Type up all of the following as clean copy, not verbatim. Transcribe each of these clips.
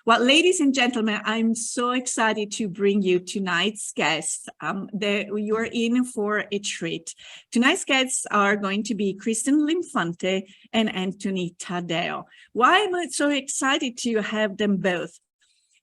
Well, ladies and gentlemen, I'm so excited to bring you tonight's guests. You're in for a treat. Tonight's guests are going to be Kristen Linfante and Anthony Taddeo. Why am I so excited to have them both?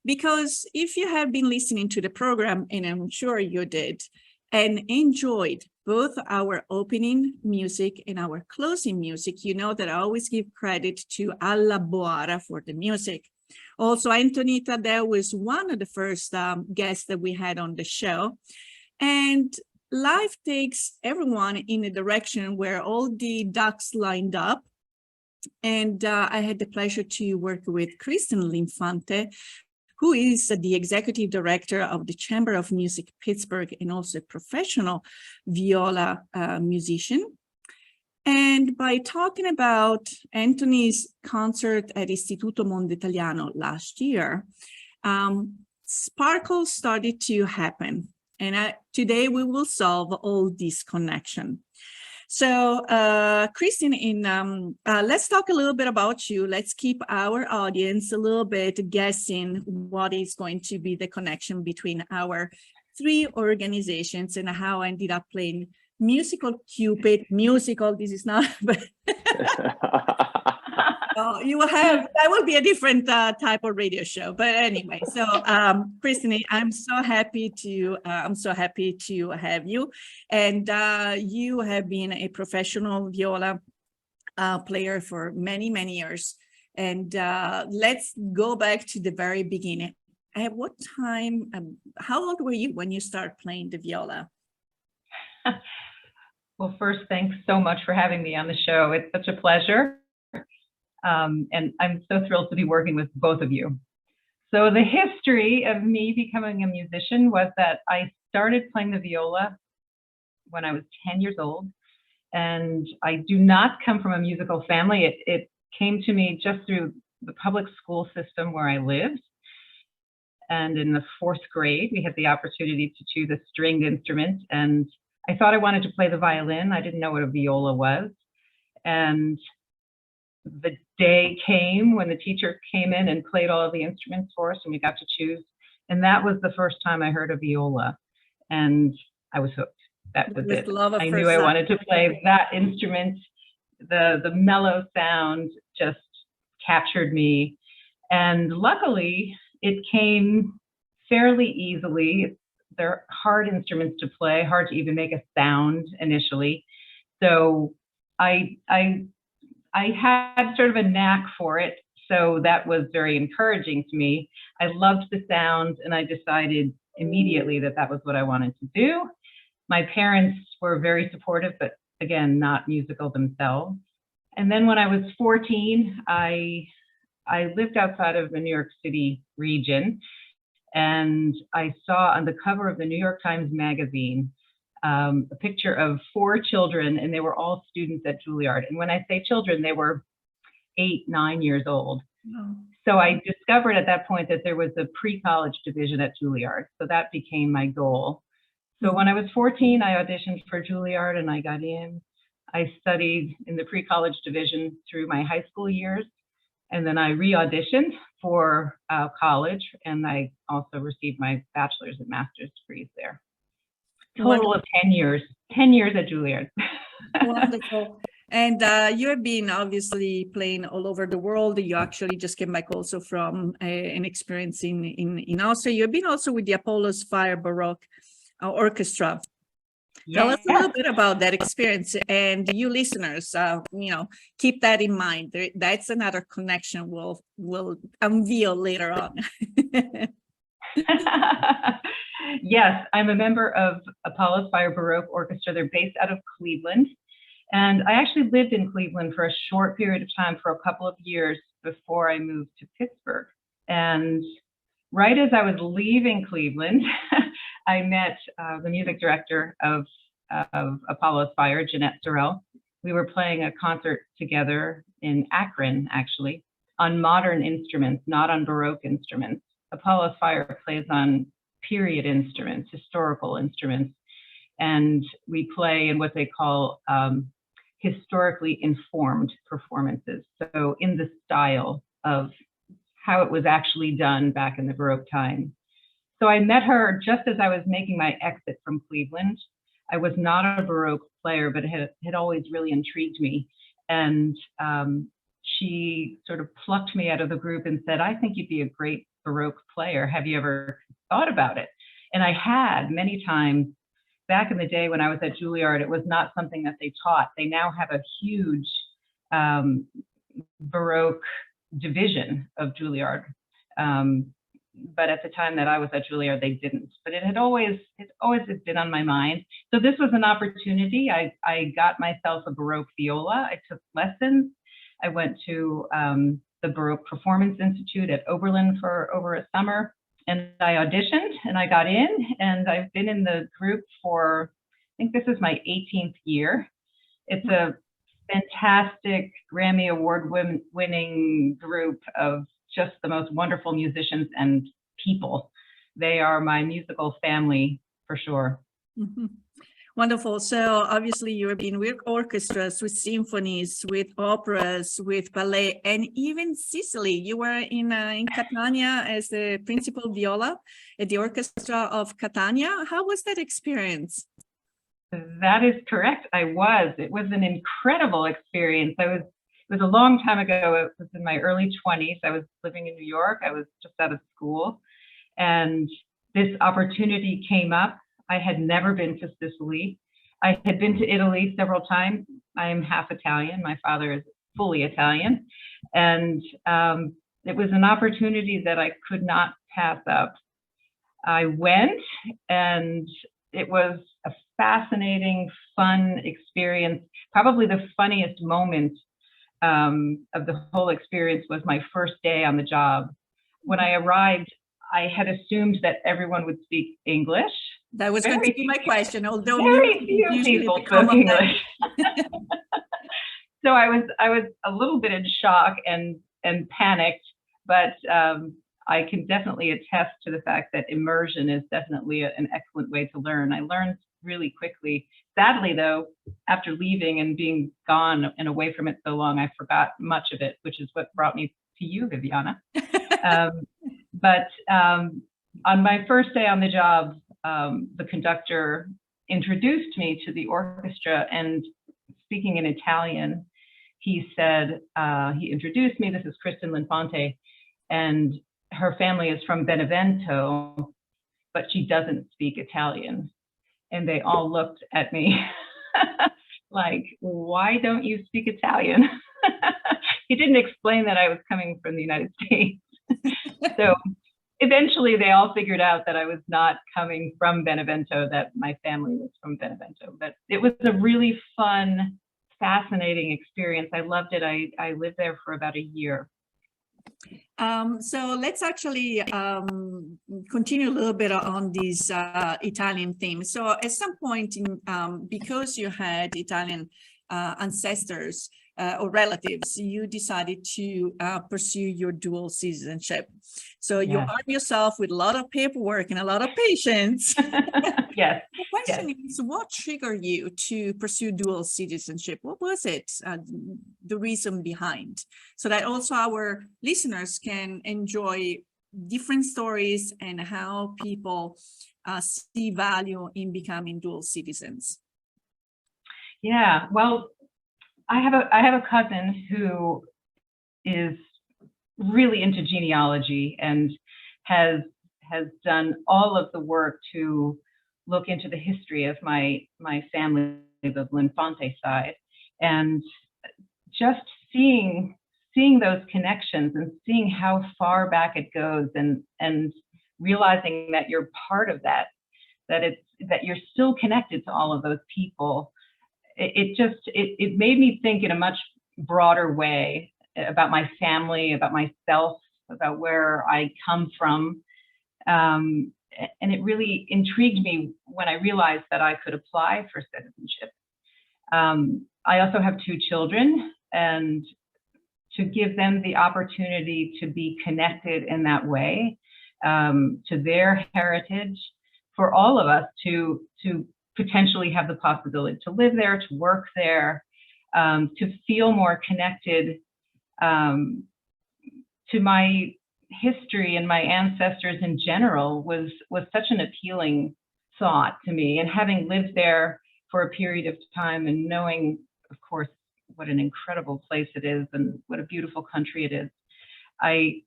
Because if you have been listening to the program, and I'm sure you did, and enjoyed both our opening music and our closing music, you know that I always give credit to Alla Boara for the music. Also, Anthony Taddeo was one of the first guests that we had on the show. And life takes everyone in a direction where all the ducks lined up. And I had the pleasure to work with Kristen Linfante, who is the executive director of the Chamber of Music Pittsburgh and also a professional viola musician. And by talking about Anthony's concert at Istituto Mondo Italiano last year, sparkles started to happen. And today we will solve all these connections. So, Kristen, let's talk a little bit about you. Let's keep our audience a little bit guessing what is going to be the connection between our three organizations and how I ended up playing Musical Cupid. Musical, this is not, but you will have, that will be a different type of radio show. But anyway, so Kristen, I'm so happy to have you. And you have been a professional viola player for many, many years. And let's go back to the very beginning. At what time, how old were you when you started playing the viola? Well, first, thanks so much for having me on the show. It's such a pleasure. And I'm so thrilled to be working with both of you. So the history of me becoming a musician was that I started playing the viola when I was 10 years old. And I do not come from a musical family. It came to me just through the public school system where I lived. And in the 4th grade, we had the opportunity to choose a stringed instrument. And I thought I wanted to play the violin. I didn't know what a viola was. And the day came when the teacher came in and played all of the instruments for us and we got to choose. And that was the first time I heard a viola. And I was hooked. That was it. I knew I wanted to play that instrument. The mellow sound just captured me. And luckily, it came fairly easily. They're hard instruments to play, hard to even make a sound initially. So I had sort of a knack for it. So that was very encouraging to me. I loved the sound and I decided immediately that that was what I wanted to do. My parents were very supportive, but again, not musical themselves. And then when I was 14, I lived outside of the New York City region. And I saw on the cover of the New York Times Magazine a picture of 4 children, and they were all students at Juilliard. And when I say children, they were 8, 9 years old. Oh. So I discovered at that point that there was a pre-college division at Juilliard. So that became my goal. So when I was 14, I auditioned for Juilliard and I got in. I studied in the pre-college division through my high school years. And then I re-auditioned for college, and I also received my bachelor's and master's degrees there. Total of 10 years at Juilliard. Wonderful. And you have been obviously playing all over the world. You actually just came back also from an experience in Austria. You've been also with the Apollo's Fire Baroque Orchestra. Yes. Tell us a little bit about that experience, and you listeners, keep that in mind. That's another connection we'll unveil later on. Yes, I'm a member of Apollo's Fire Baroque Orchestra. They're based out of Cleveland. And I actually lived in Cleveland for a short period of time for a couple of years before I moved to Pittsburgh. And right as I was leaving Cleveland, I met the music director of Apollo's Fire, Jeanette Sorrell. We were playing a concert together in Akron, actually, on modern instruments, not on Baroque instruments. Apollo's Fire plays on period instruments, historical instruments, and we play in what they call historically informed performances. So in the style of how it was actually done back in the Baroque time. So I met her just as I was making my exit from Cleveland. I was not a Baroque player, but it had always really intrigued me. And she sort of plucked me out of the group and said, I think you'd be a great Baroque player. Have you ever thought about it? And I had many times. Back in the day when I was at Juilliard, it was not something that they taught. They now have a huge Baroque division of Juilliard. But at the time that I was at Juilliard, they didn't. But it always been on my mind. So this was an opportunity. I got myself a Baroque viola. I took lessons. I went to the Baroque Performance Institute at Oberlin for over a summer. And I auditioned and I got in, and I've been in the group for, I think this is my 18th year. It's a fantastic Grammy Award winning group of just the most wonderful musicians and people. They are my musical family for sure. Mm-hmm. Wonderful. So obviously you've been with orchestras, with symphonies, with operas, with ballet, and even Sicily. You were in Catania as the principal viola at the Orchestra of Catania. How was that experience? That is correct. I was. It was an incredible experience. It was a long time ago. It was in my early 20s. I was living in New York. I was just out of school. And this opportunity came up. I had never been to Sicily. I had been to Italy several times. I am half Italian. My father is fully Italian. And it was an opportunity that I could not pass up. I went, and it was a fascinating, fun experience. Probably the funniest moment of the whole experience was my first day on the job. When I arrived, I had assumed that everyone would speak English. That was going to be my question, although very few people spoke English. So I was a little bit in shock and panicked, but I can definitely attest to the fact that immersion is definitely an excellent way to learn. I learned really quickly. Sadly, though, after leaving and being gone and away from it so long, I forgot much of it, which is what brought me to you, Viviana. But on my first day on the job, the conductor introduced me to the orchestra, and speaking in Italian, he said, he introduced me, this is Kristen Linfante, and her family is from Benevento, but she doesn't speak Italian. And they all looked at me like, why don't you speak Italian? He didn't explain that I was coming from the United States. So eventually they all figured out that I was not coming from Benevento, that my family was from Benevento. But it was a really fun, fascinating experience. I loved it. I lived there for about a year. So let's actually continue a little bit on this Italian theme. So at some point, because you had Italian ancestors or relatives, you decided to pursue your dual citizenship. So you arm yourself with a lot of paperwork and a lot of patience. Yes. The question is, what triggered you to pursue dual citizenship? What was it, the reason behind, so that also our listeners can enjoy different stories and how people see value in becoming dual citizens? Yeah, well, I have a cousin who is really into genealogy and has done all of the work to look into the history of my family, the Limfonte side, and just seeing those connections and seeing how far back it goes, and realizing that you're part of that you're still connected to all of those people. It made me think in a much broader way about my family, about myself, about where I come from. And it really intrigued me when I realized that I could apply for citizenship. I also have 2 children, and to give them the opportunity to be connected in that way, to their heritage, for all of us to potentially have the possibility to live there, to work there, to feel more connected to my history and my ancestors in general was such an appealing thought to me. And having lived there for a period of time and knowing, of course, what an incredible place it is and what a beautiful country it is, I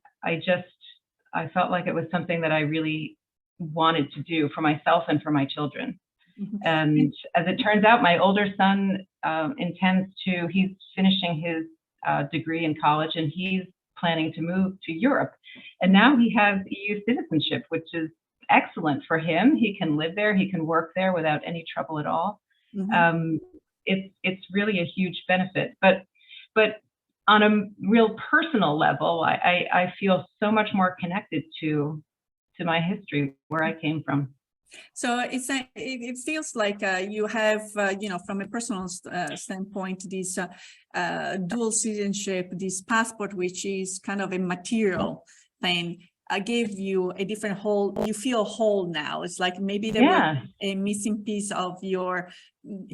felt like it was something that I really wanted to do for myself and for my children. And as it turns out, my older son he's finishing his degree in college, and he's planning to move to Europe. And now he has EU citizenship, which is excellent for him. He can live there, he can work there without any trouble at all. It's really a huge benefit. But on a real personal level, I feel so much more connected to my history, where I came from. So it feels like you have, from a personal standpoint, this dual citizenship, this passport, which is kind of a material thing, gave you a different whole. You feel whole now. It's like maybe there was a missing piece of your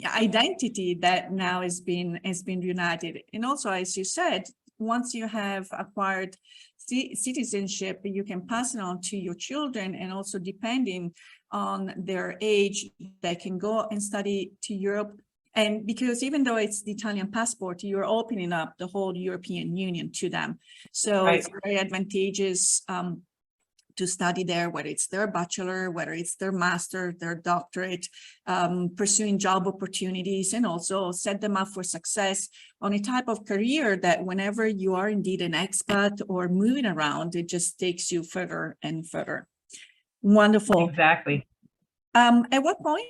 identity that now has been united. And also, as you said, once you have acquired citizenship, you can pass it on to your children, and also depending on their age, they can go and study to Europe. And because even though it's the Italian passport, you're opening up the whole European Union to them. So it's very advantageous to study there, whether it's their bachelor, whether it's their master, their doctorate, pursuing job opportunities, and also set them up for success on a type of career that whenever you are indeed an expat or moving around, it just takes you further and further. Wonderful. Exactly. At what point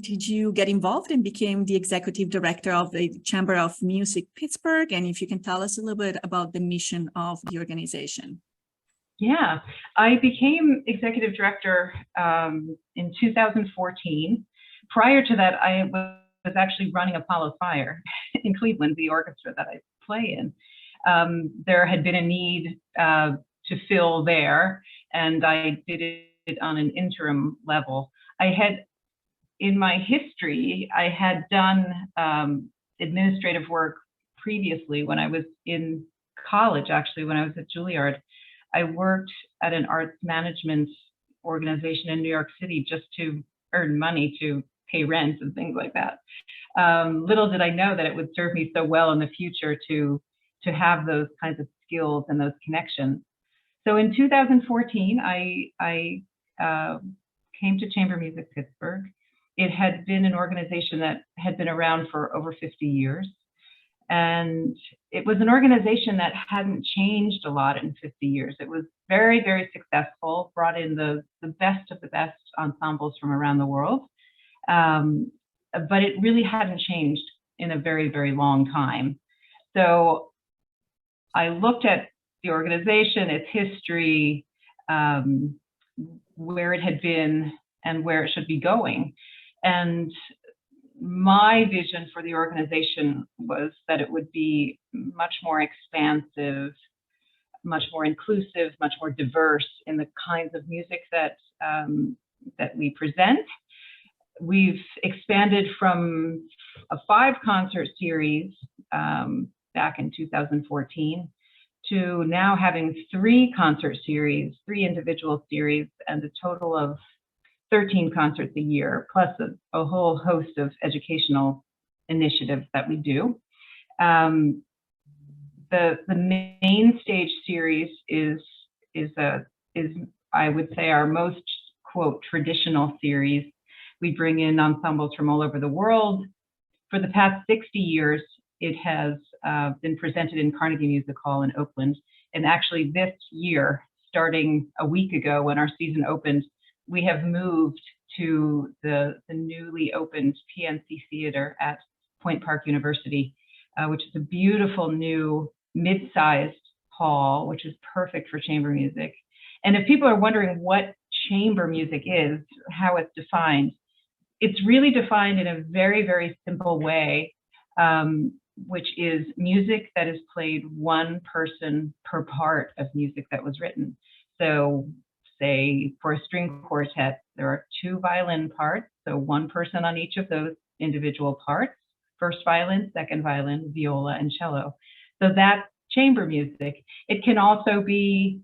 did you get involved and became the executive director of the Chamber of Music Pittsburgh? And if you can tell us a little bit about the mission of the organization. Yeah, I became executive director in 2014. Prior to that, I was actually running Apollo Fire in Cleveland, the orchestra that I play in. There had been a need to fill there, and I did it on an interim level. In my history, I had done administrative work previously when I was in college, actually, when I was at Juilliard. I worked at an arts management organization in New York City just to earn money to pay rent and things like that. Little did I know that it would serve me so well in the future to have those kinds of skills and those connections. So in 2014, I came to Chamber Music Pittsburgh. It had been an organization that had been around for over 50 years. And it was an organization that hadn't changed a lot in 50 years. It was very, very successful, brought in the best of the best ensembles from around the world. But it really hadn't changed in a very, very long time. So I looked at the organization, its history, where it had been and where it should be going. And my vision for the organization was that it would be much more expansive, much more inclusive, much more diverse in the kinds of music that we present. We've expanded from a 5-concert series back in 2014 to now having 3 concert series, 3 individual series, and a total of 13 concerts a year, plus a whole host of educational initiatives that we do. The main stage series is I would say our most, quote, traditional series. We bring in ensembles from all over the world. For the past 60 years, it has been presented in Carnegie Music Hall in Oakland. And actually this year, starting a week ago when our season opened, we have moved to the newly opened PNC Theater at Point Park University, which is a beautiful new mid-sized hall, which is perfect for chamber music. And if people are wondering what chamber music is, how it's defined, it's really defined in a very, very simple way, which is music that is played one person per part of music that was written. So say for a string quartet, there are 2 violin parts, so one person on each of those individual parts, first violin, second violin, viola, and cello. So that chamber music. It can also be,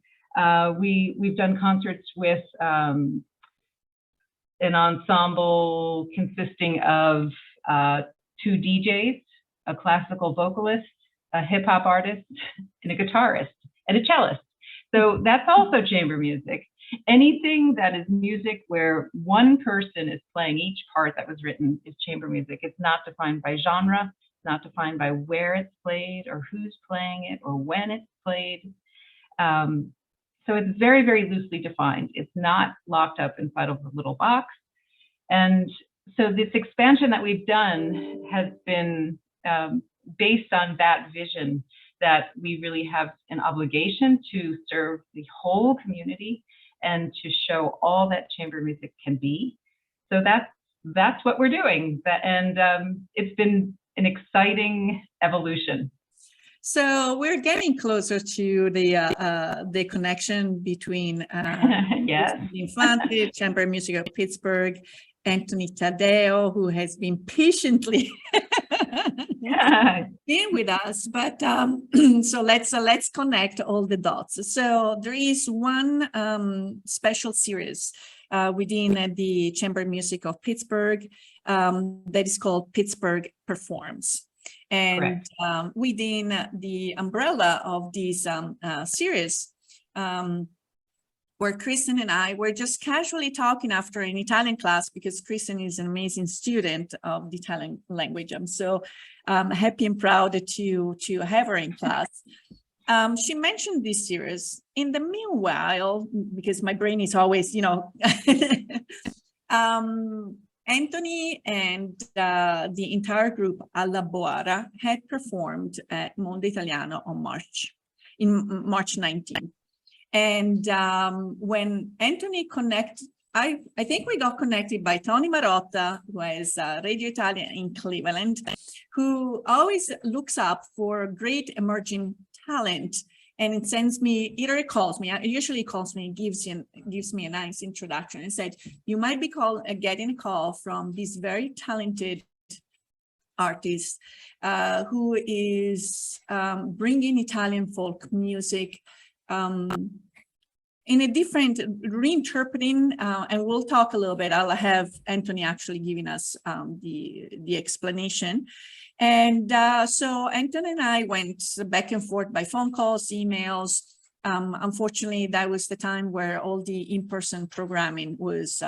we've done concerts with an ensemble consisting of 2 DJs, a classical vocalist, a hip hop artist, and a guitarist, and a cellist. So that's also chamber music. Anything that is music where one person is playing each part that was written is chamber music. It's not defined by genre, it's not defined by where it's played or who's playing it or when it's played. So it's very, very loosely defined. It's not locked up inside of a little box. And so this expansion that we've done has been based on that vision, that we really have an obligation to serve the whole community and to show all that chamber music can be. So that's what we're doing. And it's been an exciting evolution. So we're getting closer to the connection between yes. Limfonte, Chamber Music of PIttsburgh, Anthony Taddeo, who has been patiently been with us. But so let's connect all the dots. So there is one special series within the Chamber Music of PIttsburgh that is called Pittsburgh Performs. And within the umbrella of this series, where Kristen and I were just casually talking after an Italian class, because Kristen is an amazing student of the Italian language. I'm so happy and proud to have her in class. She mentioned this series. In the meanwhile, because my brain is always, Anthony and the entire group Alla Boara had performed at Mondo Italiano on March 19th. And when Anthony connected, I think we got connected by Tony Marotta, who is Radio Italia in Cleveland, who always looks up for great emerging talent. And it sends me, either it calls me, usually calls me, gives me a nice introduction and said, you might be getting a call from this very talented artist who is bringing Italian folk music in a different reinterpreting, and we'll talk a little bit. I'll have Anthony actually giving us the explanation. And so Anthony and I went back and forth by phone calls, emails. Unfortunately, that was the time where all the in-person programming was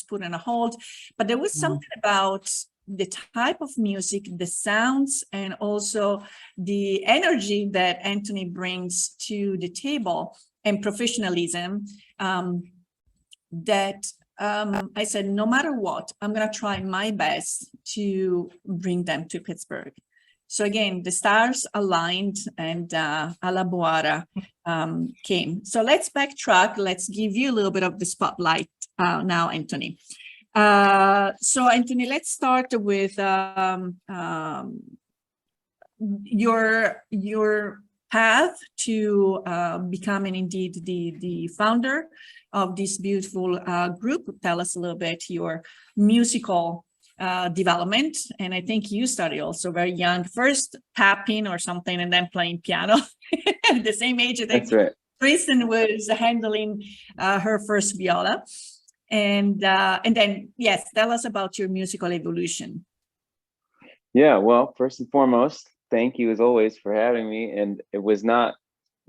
put on a hold. But there was something about the type of music, the sounds, and also the energy that Anthony brings to the table and professionalism that I said, no matter what, I'm going to try my best to bring them to Pittsburgh. So again, the stars aligned and Alla Boara came. So let's backtrack. Let's give you a little bit of the spotlight now, Anthony. So Anthony, let's start with your path to becoming indeed the founder of this beautiful group. Tell us a little bit your musical development. And I think you started also very young, first tapping or something, and then playing piano at the same age that Kristen was handling her first viola. And then, yes, tell us about your musical evolution. Yeah, well, first and foremost, thank you as always for having me. And it was not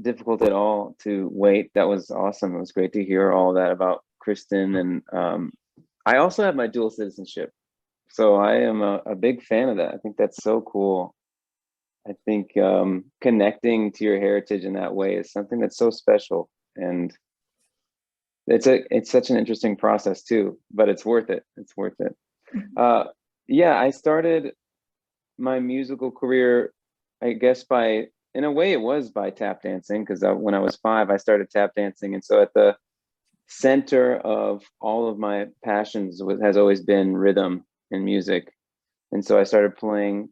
difficult at all to wait. That was awesome. It was great to hear all that about Kristen. And I also have my dual citizenship. So I am a big fan of that. I think that's so cool. I think connecting to your heritage in that way is something that's so special. And it's such an interesting process too, but it's worth it. It's worth it. Yeah, I started my musical career, I guess in a way it was by tap dancing, because when I was 5, I started tap dancing. And so at the center of all of my passions has always been rhythm and music. And so I started playing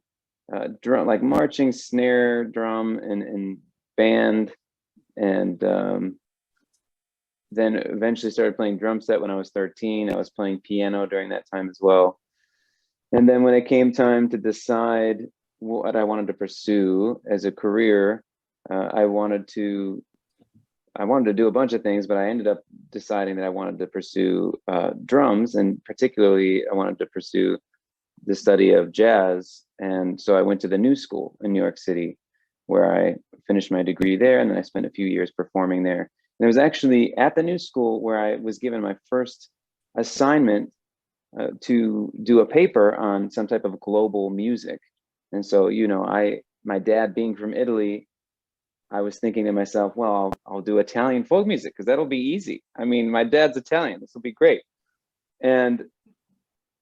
drum, like marching, snare, drum, and band. And then eventually started playing drum set when I was 13. I was playing piano during that time as well. And then when it came time to decide what I wanted to pursue as a career, I wanted to do a bunch of things, but I ended up deciding that I wanted to pursue drums, and particularly I wanted to pursue the study of jazz. And so I went to the New School in New York City, where I finished my degree there, and then I spent a few years performing there. And it was actually at the New School where I was given my first assignment to do a paper on some type of global music. And so, you know, my dad being from Italy, I was thinking to myself, well, I'll do Italian folk music because that'll be easy. I mean, my dad's Italian, this will be great. And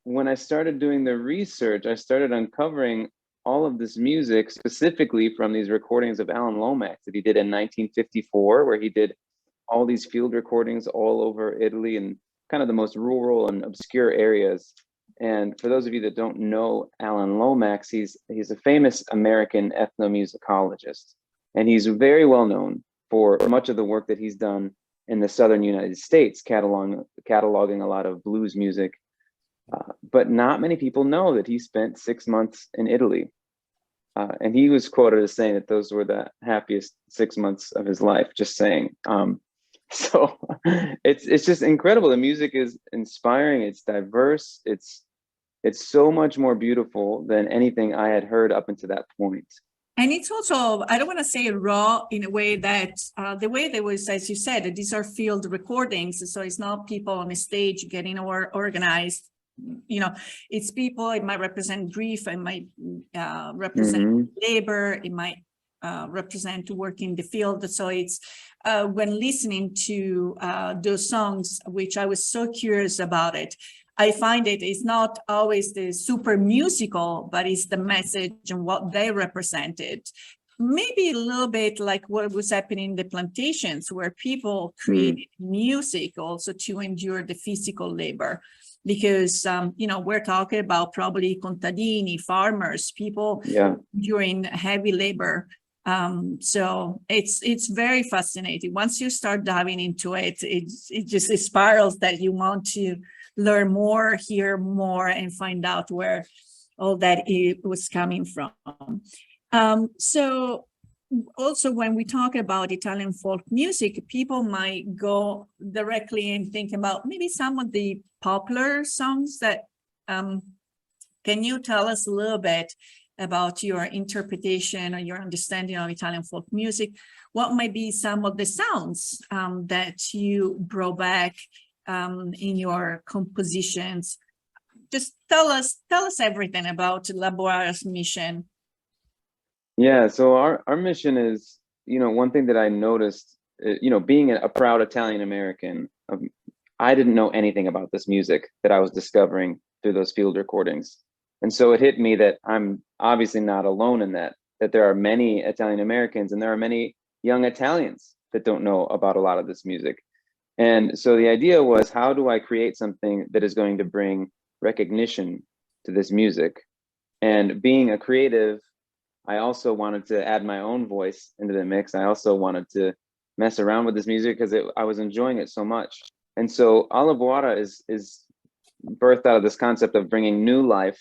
when I started doing the research, I started uncovering all of this music, specifically from these recordings of Alan Lomax that he did in 1954, where he did all these field recordings all over Italy and kind of the most rural and obscure areas. And for those of you that don't know Alan Lomax, he's a famous American ethnomusicologist. And he's very well known for much of the work that he's done in the southern United States, cataloging a lot of blues music. But not many people know that he spent 6 months in Italy. And he was quoted as saying that those were the happiest 6 months of his life, just saying. So it's just incredible. The music is inspiring, it's diverse, it's so much more beautiful than anything I had heard up until that point. And it's also, I don't want to say raw in a way that the way there was, as you said, these are field recordings. So it's not people on a stage getting organized. You know, it's people, it might represent grief, it might represent labor, it might represent work in the field. So it's when listening to those songs, which I was so curious about it, I find it is not always the super musical, but it's the message and what they represented. Maybe a little bit like what was happening in the plantations, where people created music also to endure the physical labor. Because, you know, we're talking about probably contadini, farmers, people during heavy labor. So it's very fascinating. Once you start diving into it, it just spirals that you want to learn more, hear more, and find out where all that it was coming from. So also when we talk about Italian folk music, people might go directly and think about maybe some of the popular songs that, can you tell us a little bit about your interpretation or your understanding of Italian folk music? What might be some of the sounds that you brought back in your compositions? Just tell us everything about Laborious Mission. Yeah, so our mission is, you know, one thing that I noticed, you know, being a proud Italian American, I didn't know anything about this music that I was discovering through those field recordings. And so it hit me that I'm obviously not alone in that there are many Italian Americans and there are many young Italians that don't know about a lot of this music. And so the idea was, how do I create something that is going to bring recognition to this music? And being a creative, I also wanted to add my own voice into the mix. I also wanted to mess around with this music because I was enjoying it so much. And so Alla Boara is birthed out of this concept of bringing new life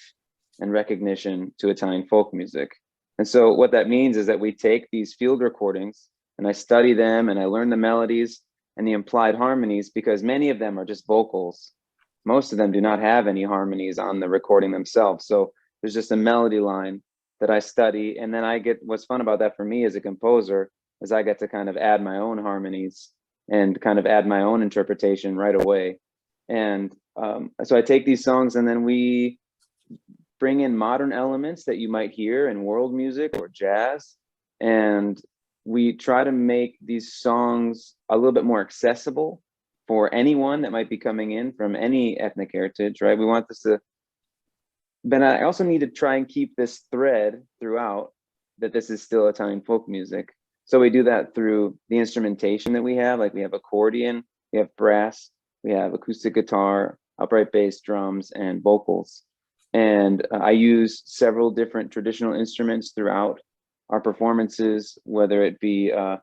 and recognition to Italian folk music. And so what that means is that we take these field recordings and I study them and I learn the melodies and the implied harmonies, because many of them are just vocals. Most of them do not have any harmonies on the recording themselves. So there's just a melody line that I study. And then I get, what's fun about that for me as a composer is I get to kind of add my own harmonies and kind of add my own interpretation right away. And so I take these songs and then we bring in modern elements that you might hear in world music or jazz. And we try to make these songs a little bit more accessible for anyone that might be coming in from any ethnic heritage, right? We want this to, but I also need to try and keep this thread throughout that this is still Italian folk music. So we do that through the instrumentation that we have, like we have accordion, we have brass, we have acoustic guitar, upright bass, drums, and vocals. And I use several different traditional instruments throughout our performances, whether it be the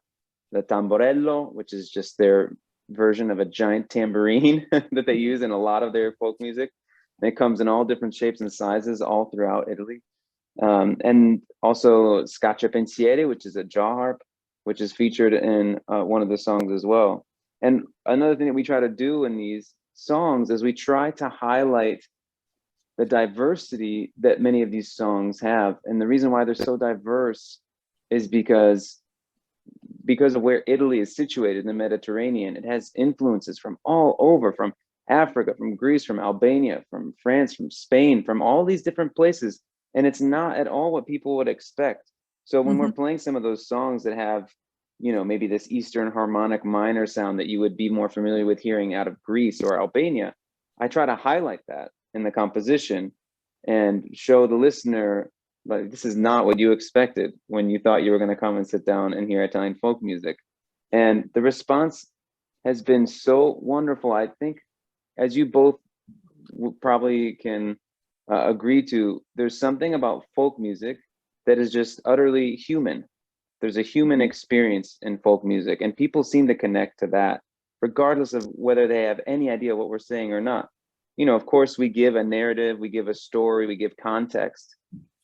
tamborello, which is just their version of a giant tambourine that they use in a lot of their folk music. And it comes in all different shapes and sizes all throughout Italy. And also scaccia pensieri, which is a jaw harp. which is featured in one of the songs as well. And another thing that we try to do in these songs is we try to highlight the diversity that many of these songs have. And the reason why they're so diverse is because of where Italy is situated in the Mediterranean. It has influences from all over, from Africa, from Greece, from Albania, from France, from Spain, from all these different places. And it's not at all what people would expect. So when we're playing some of those songs that have, you know, maybe this Eastern harmonic minor sound that you would be more familiar with hearing out of Greece or Albania, I try to highlight that in the composition and show the listener, like, this is not what you expected when you thought you were going to come and sit down and hear Italian folk music. And the response has been so wonderful. I think, as you both probably can agree to, there's something about folk music that is just utterly human. There's a human experience in folk music, and people seem to connect to that, regardless of whether they have any idea what we're saying or not. You know, of course, we give a narrative, we give a story, we give context.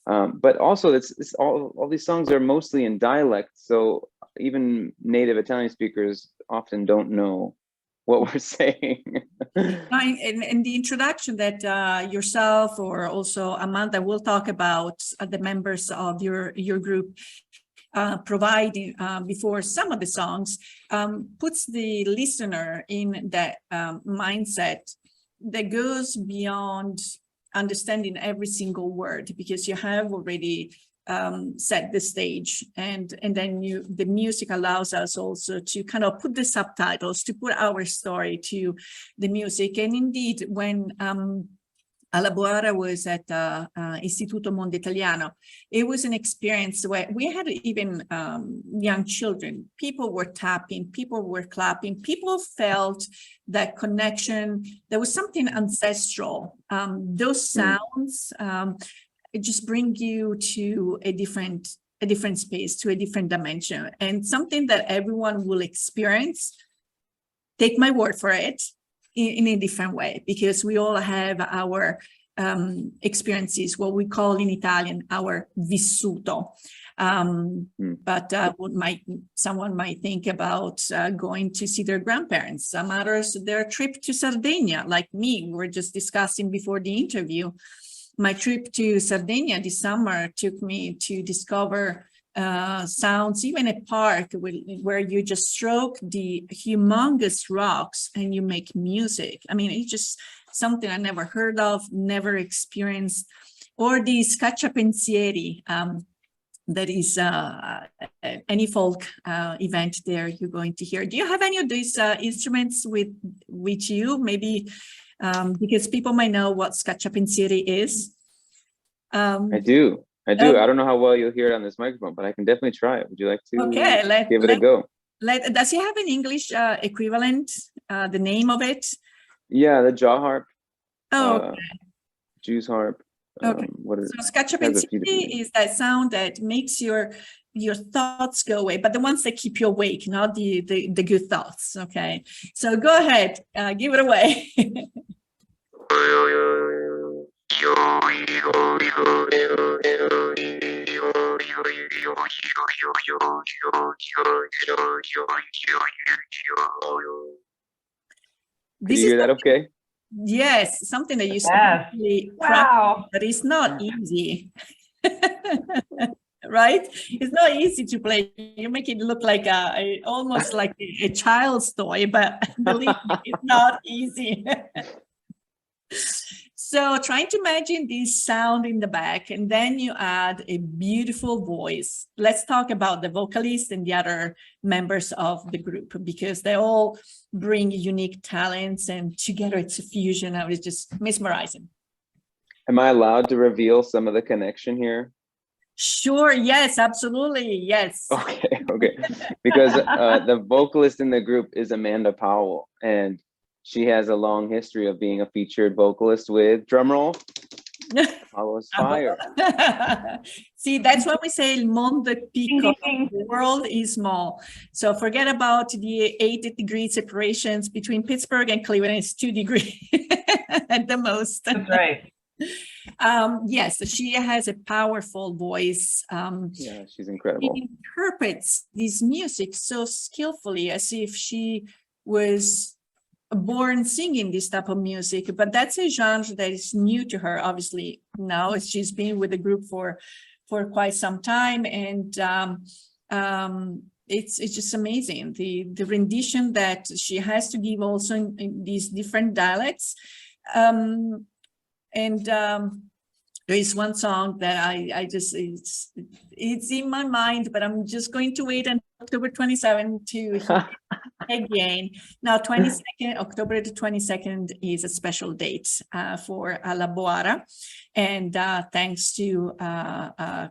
But also, it's all these songs are mostly in dialect, so even native Italian speakers often don't know what we're saying. In the introduction that yourself or also Amanda will talk about the members of your group providing before some of the songs, puts the listener in that mindset that goes beyond understanding every single word, because you have already set the stage, and then the music allows us also to kind of put the subtitles, to put our story to the music. And indeed, when Alla Boara was at Istituto Mondo Italiano, it was an experience where we had even young children. People were tapping, people were clapping, people felt that connection. There was something ancestral. Those sounds it just bring you to a different space, to a different dimension, and something that everyone will experience. Take my word for it. In a different way, because we all have our experiences, what we call in Italian our vissuto. But someone might think about going to see their grandparents. Some others, their trip to Sardinia, like me. We were just discussing before the interview. My trip to Sardinia this summer took me to discover sounds, even a park where you just stroke the humongous rocks and you make music. I mean, it's just something I never heard of, never experienced. Or the scacciapensieri, that is any folk event there you're going to hear. Do you have any of these instruments with you? Maybe because people might know what scacciapensieri is. I do. I don't know how well you'll hear it on this microphone, but I can definitely try it. Would you like to give it a go? Does it have an English equivalent, the name of it? Yeah, the jaw harp. Oh, okay. Jew's harp. Okay. So scacciapensieri is that sound that makes your thoughts go away, but the ones that keep you awake, not the good thoughts. Okay. So go ahead, give it away. Did you hear that okay? Yes, something that you really but it's not easy. Right? It's not easy to play. You make it look like almost like a child's toy, but believe me, it's not easy. So trying to imagine this sound in the back, and then you add a beautiful voice. Let's talk about the vocalist and the other members of the group, because they all bring unique talents, and together it's a fusion. I was just mesmerizing. Am I allowed to reveal some of the connection here? Sure. Yes, absolutely. Yes. Okay. Because the vocalist in the group is Amanda Powell, and she has a long history of being a featured vocalist with, drumroll, Apollo's Fire. See, that's why we say il mondo è piccolo, the world is small. So forget about the 8-degree separations between Pittsburgh and Cleveland. It's 2 degrees at the most. That's right. Yes, she has a powerful voice. Yeah, she's She incredible. interprets this music so skillfully, as if she was born singing this type of music. But that's a genre that is new to her. Obviously, now she's been with the group for quite some time, and it's just amazing, the rendition that she has to give also in these different dialects. There is one song that I just, it's in my mind, but I'm just going to wait until October 27th to hear it again. Now, October the 22nd is a special date for Alla Boara. And thanks to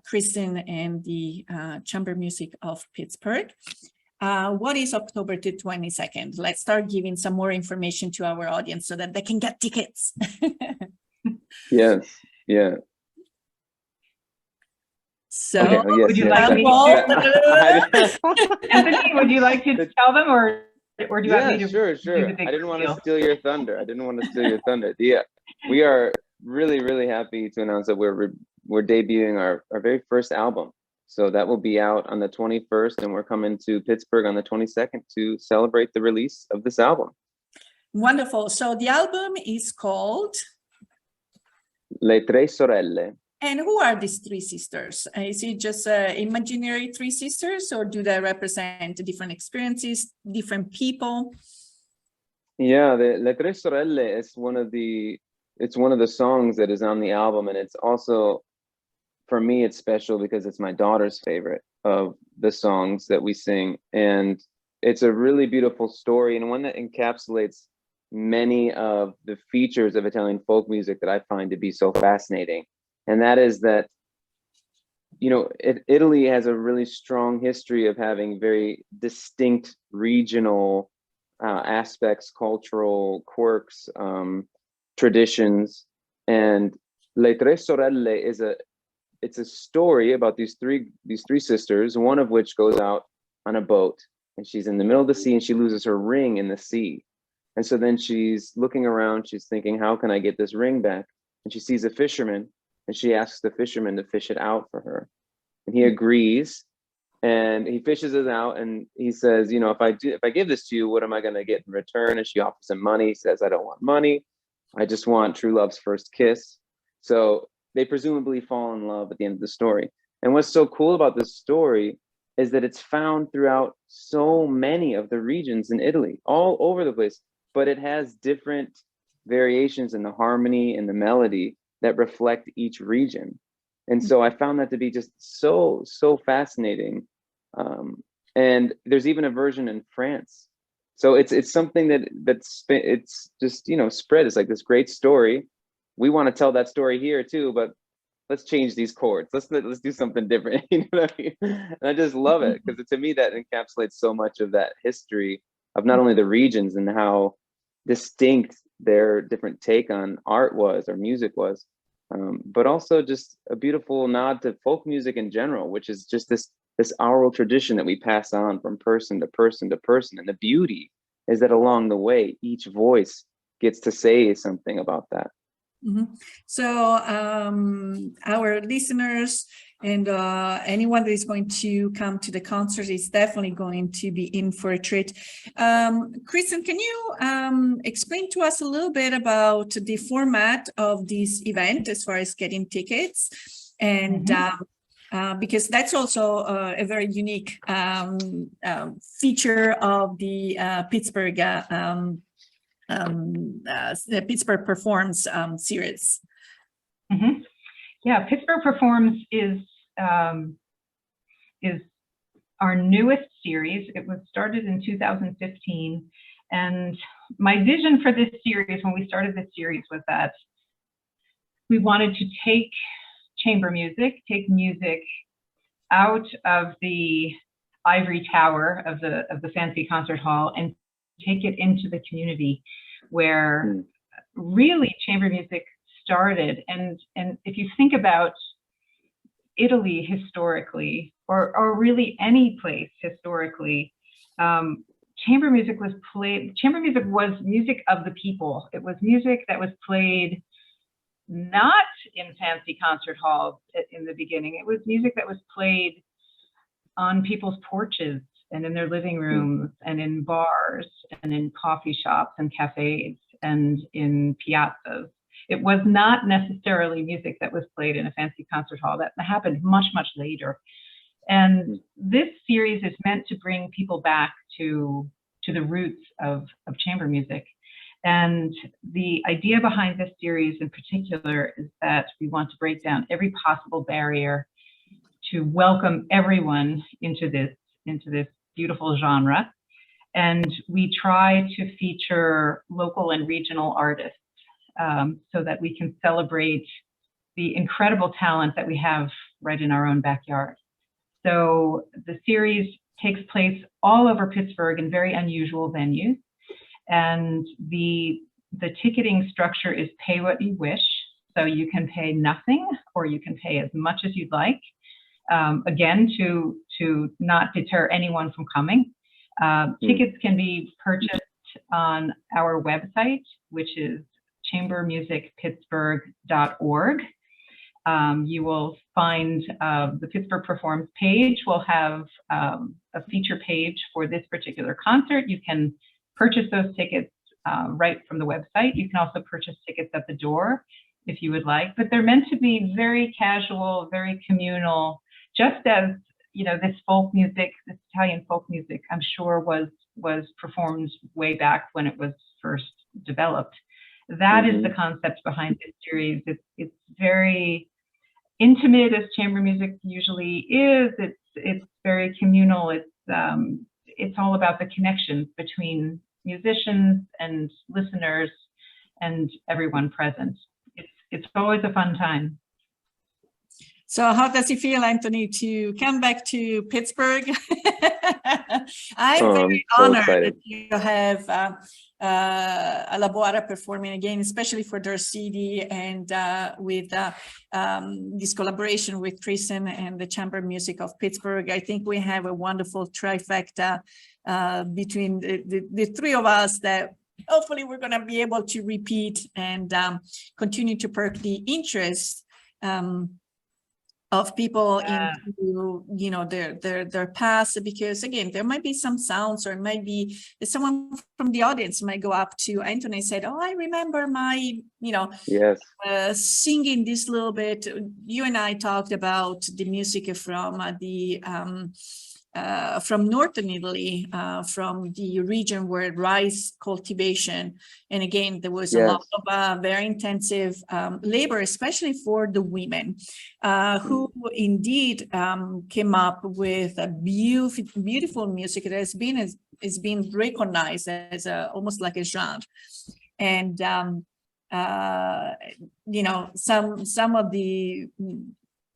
Kristen and the Chamber Music of PIttsburgh. What is October the 22nd? Let's start giving some more information to our audience so that they can get tickets. Yes, yeah. So, okay, yes, would you yes, like me to? Anthony, would you like to tell them, or do you want me to? Sure. do the big I didn't want to deal? steal your thunder. Yeah, we are really happy to announce that we're debuting our very first album. So that will be out on the 21st, and we're coming to Pittsburgh on the 22nd to celebrate the release of this album. Wonderful. So the album is called Le Tre Sorelle. And who are these three sisters? Is it just imaginary three sisters, or do they represent different experiences, different people? Yeah, the Le Tre Sorelle is one of the songs that is on the album, and it's also, for me, it's special because it's my daughter's favorite of the songs that we sing, and it's a really beautiful story, and one that encapsulates many of the features of Italian folk music that I find to be so fascinating. And that is that, Italy has a really strong history of having very distinct regional aspects, cultural quirks, traditions. And Le Tre Sorelle it's a story about these three sisters, one of which goes out on a boat, and she's in the middle of the sea, and she loses her ring in the sea. And so then she's looking around, she's thinking, how can I get this ring back? And she sees a fisherman, and she asks the fisherman to fish it out for her. And he agrees, and he fishes it out, and he says, if I give this to you, what am I going to get in return? And she offers him money. He says, I don't want money. I just want true love's first kiss. So they presumably fall in love at the end of the story. And what's so cool about this story is that it's found throughout so many of the regions in Italy, all over the place, but it has different variations in the harmony and the melody that reflect each region. And so I found that to be just so fascinating. And there's even a version in France. So it's something that's just, spread. It's like this great story. We want to tell that story here too, but let's change these chords. Let's do something different. You know what I mean? And I just love it, because to me that encapsulates so much of that history of not only the regions and how distinct their different take on art was or music was, but also just a beautiful nod to folk music in general, which is just this oral tradition that we pass on from person to person to person. And the beauty is that along the way, each voice gets to say something about that. Mm-hmm. So our listeners and anyone that is going to come to the concert is definitely going to be in for a treat. Kristen, can you explain to us a little bit about the format of this event as far as getting tickets? And because that's also a very unique feature of the Pittsburgh the Pittsburgh Performs series. Mm-hmm. Yeah, Pittsburgh Performs is our newest series. It was started in 2015, and my vision for this series when we started this series was that we wanted to take chamber music, take music out of the ivory tower of the fancy concert hall and take it into the community where really chamber music started. And if you think about Italy historically, or really any place historically, chamber music was played. Chamber music was music of the people. It was music that was played not in fancy concert halls in the beginning. It was music that was played on people's porches and in their living rooms and in bars and in coffee shops and cafes and in piazzas. It was not necessarily music that was played in a fancy concert hall. That happened much, much later. And this series is meant to bring people back to the roots of chamber music. And the idea behind this series in particular is that we want to break down every possible barrier to welcome everyone into this beautiful genre. And we try to feature local and regional artists so that we can celebrate the incredible talent that we have right in our own backyard. So the series takes place all over Pittsburgh in very unusual venues. And the ticketing structure is pay what you wish. So you can pay nothing or you can pay as much as you'd like. Again, to not deter anyone from coming. Tickets can be purchased on our website, which is chambermusicpittsburgh.org. You will find the Pittsburgh Performs page will have a feature page for this particular concert. You can purchase those tickets right from the website. You can also purchase tickets at the door if you would like, but they're meant to be very casual, very communal, just as, you know, this folk music, this Italian folk music, I'm sure was performed way back when it was first developed. That is the concept behind this series. It's very intimate, as chamber music usually is. It's very communal. It's all about the connections between musicians and listeners and everyone present. It's always a fun time. So how does it feel, Anthony, to come back to Pittsburgh? I'm very honored that you have Alla Boara performing again, especially for their CD and with this collaboration with Kristen and the Chamber Music of Pittsburgh. I think we have a wonderful trifecta between the three of us that hopefully we're going to be able to repeat and continue to perk the interest of people into, you know, their past, because again, there might be some sounds, or it might be someone from the audience might go up to Anthony and said, "Oh, I remember my, you know, singing this little bit." You and I talked about the music from northern Italy, from the region where rice cultivation, and again, there was a lot of very intensive labor, especially for the women, who indeed came up with a beautiful music that has been recognized as almost like a genre. And you know, some of the,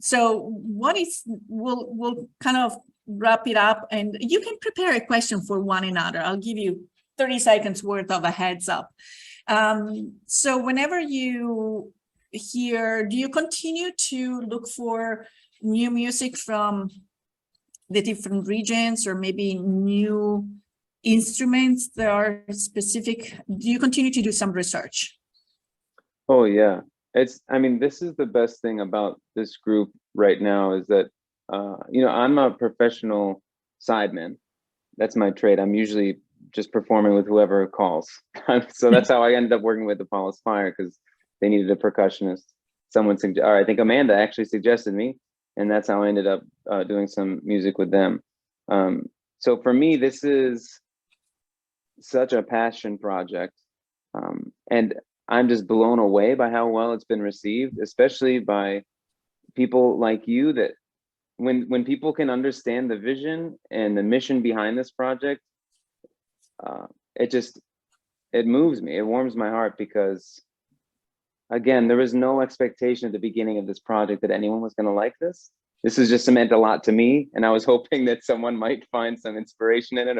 so what is, we'll kind of wrap it up, and you can prepare a question for one another. I'll give you 30 seconds worth of a heads up. So whenever you hear, do you continue to look for new music from the different regions, or maybe new instruments that are specific? Do you continue to do some research? Oh yeah, I mean, this is the best thing about this group right now, is that you know, I'm a professional sideman. That's my trade. I'm usually just performing with whoever calls. So that's how I ended up working with Apollo's Fire, because they needed a percussionist. Or I think Amanda actually suggested me, and that's how I ended up doing some music with them. So for me, this is such a passion project. And I'm just blown away by how well it's been received, especially by people like you, that when people can understand the vision and the mission behind this project, it moves me. It warms my heart, because again, there was no expectation at the beginning of this project that anyone was going to like this. This has just meant a lot to me, and I was hoping that someone might find some inspiration in it,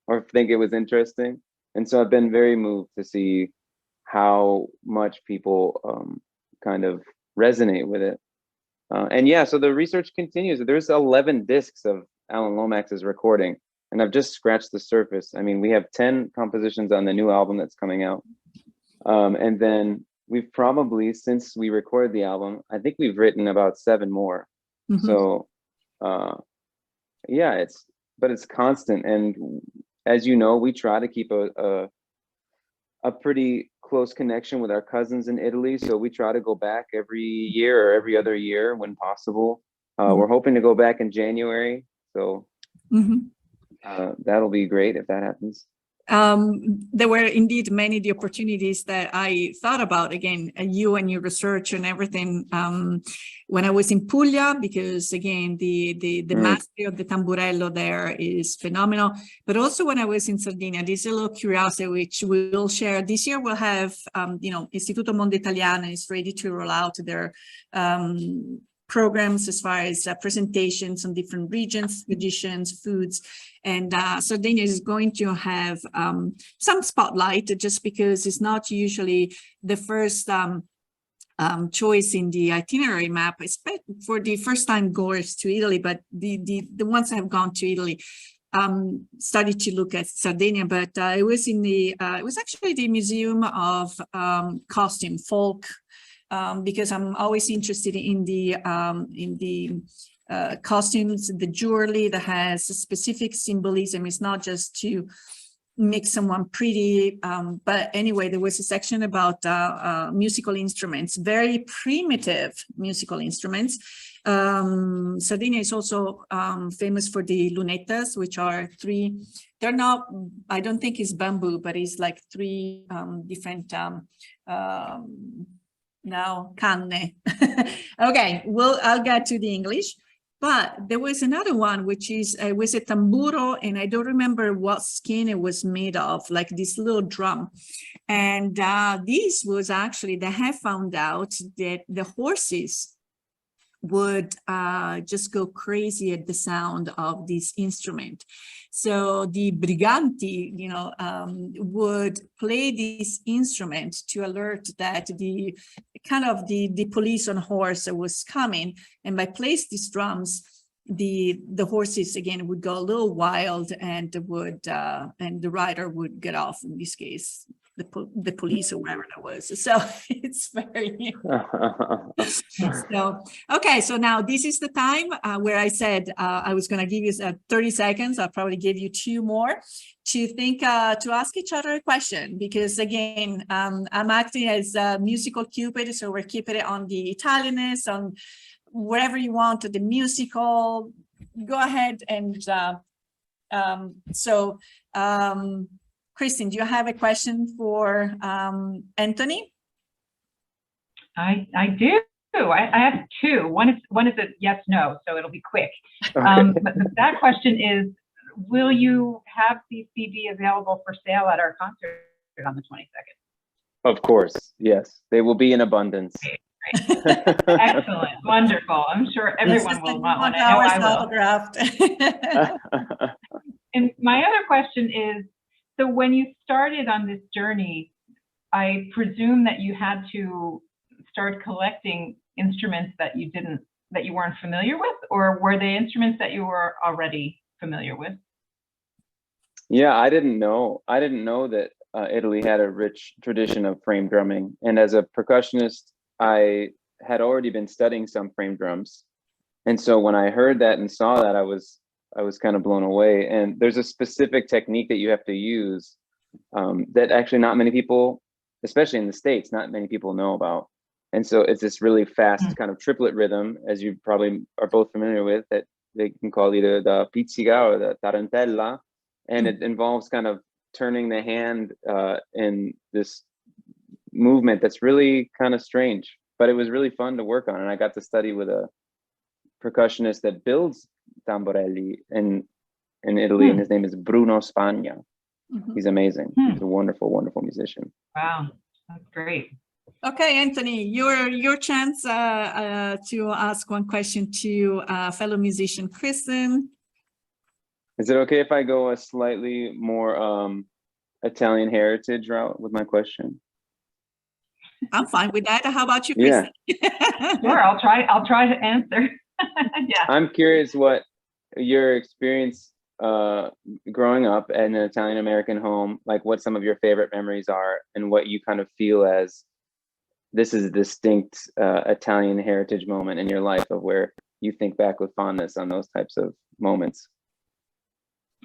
or think it was interesting. And so I've been very moved to see how much people kind of resonate with it. And yeah, so the research continues. There's 11 discs of Alan Lomax's recording, and I've just scratched the surface. I mean, we have 10 compositions on the new album that's coming out. And then we've probably, since we recorded the album, I think we've written about 7 more. Mhm. So yeah, it's constant. And as you know, we try to keep a pretty close connection with our cousins in Italy. So we try to go back every year or every other year when possible. We're hoping to go back in January. So that'll be great if that happens. There were indeed many the opportunities that I thought about, again, you and your research and everything, when I was in Puglia, because again, the mastery of the tamburello there is phenomenal. But also when I was in Sardinia, this is a little curiosity which we will share. This year we'll have, Istituto Mondo Italiano is ready to roll out their programs as far as presentations on different regions, traditions, foods. And Sardinia is going to have some spotlight, just because it's not usually the first choice in the itinerary map, especially for the first time goers to Italy, but the ones that have gone to Italy started to look at Sardinia. But it was in the it was actually the Museum of Costume, Folk, because I'm always interested in the costumes, the jewelry that has a specific symbolism. It's not just to make someone pretty, but anyway, there was a section about musical instruments, very primitive musical instruments. Sardinia is also famous for the lunetas, which are 3, they're not, I don't think it's bamboo, but it's like 3 different now canne. Okay, I'll get to the English. But there was another one, which is was a tamburo, and I don't remember what skin it was made of, like this little drum. And this was actually, they have found out that the horses would just go crazy at the sound of this instrument. So the briganti, would play this instrument to alert that the police on horse was coming. And by playing these drums, the horses again would go a little wild, and and the rider would get off, in this case the police or whatever that was. So it's very so okay, so now this is the time where I said I was going to give you 30 seconds. I'll probably give you 2 more to think, to ask each other a question, because again, I'm acting as a musical cupid, so we're keeping it on the Italianness, on wherever you want, the musical. Go ahead and Kristen, do you have a question for Anthony? I do. I have 2. One is a yes, no, so it'll be quick. But that question is, will you have the CD available for sale at our concert on the 22nd? Of course, yes. They will be in abundance. Great. Excellent. Wonderful. I'm sure everyone will want one. I know I will. And my other question is, so when you started on this journey, I presume that you had to start collecting instruments that you weren't familiar with, or were they instruments that you were already familiar with? Yeah, I didn't know that Italy had a rich tradition of frame drumming. And as a percussionist, I had already been studying some frame drums. And so when I heard that and saw that, I was kind of blown away. And there's a specific technique that you have to use that actually not many people, especially in the States, not many people know about. And so it's this really fast kind of triplet rhythm, as you probably are both familiar with, that they can call either the pizzica or the tarantella. And it involves kind of turning the hand in this movement that's really kind of strange, but it was really fun to work on. And I got to study with a percussionist that builds tamborelli in Italy, and his name is Bruno Spagna. He's amazing. He's a wonderful, wonderful musician. Wow, that's great. Okay, Anthony, your chance to ask one question to fellow musician Kristen. Is it okay if I go a slightly more Italian heritage route with my question? I'm fine with that. How about you, Kristen? Yeah. Sure, I'll try to answer. Yeah. I'm curious what your experience growing up in an Italian American home, like what some of your favorite memories are, and what you kind of feel as this is a distinct Italian heritage moment in your life of where you think back with fondness on those types of moments?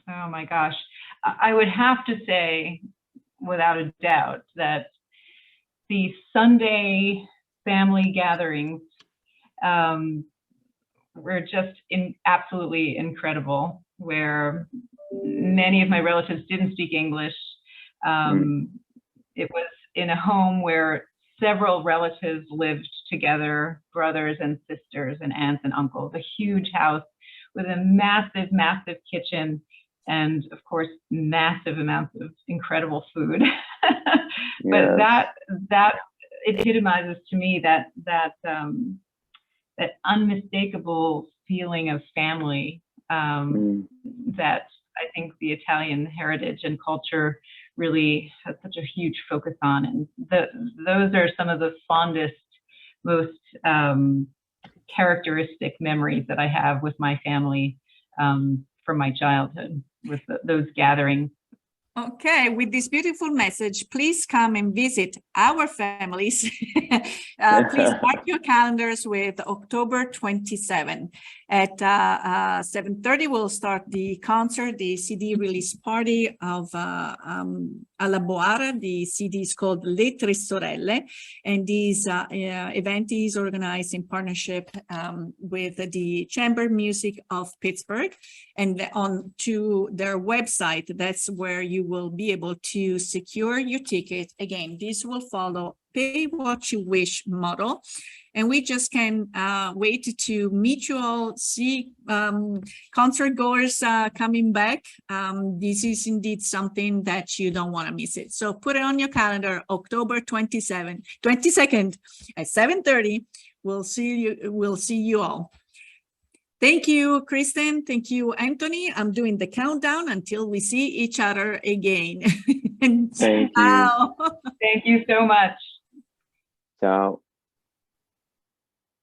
Oh my gosh. I would have to say, without a doubt, that the Sunday family gatherings were just absolutely incredible, where many of my relatives didn't speak English. It was in a home where several relatives lived together, brothers and sisters and aunts and uncles, a huge house with a massive, massive kitchen, and of course, massive amounts of incredible food. But that epitomizes to me that unmistakable feeling of family that I think the Italian heritage and culture really has such a huge focus on. And those are some of the fondest, most characteristic memories that I have with my family from my childhood, with those gatherings. Okay, with this beautiful message, please come and visit our families. Please mark your calendars with October 27. At 7:30, we'll start the concert, the CD release party of Alla Boara. The CD is called Le Tre Sorelle, and this event is organized in partnership with the Chamber Music of PIttsburgh. And on to their website, that's where you will be able to secure your ticket. Again, this will follow pay what you wish model. And we just can wait to meet you all, see concert goers coming back. This is indeed something that you don't want to miss it. So put it on your calendar, October 22nd at 7:30. We'll see you all. Thank you, Kristen. Thank you, Anthony. I'm doing the countdown until we see each other again. Thank you. Thank you so much. Ciao.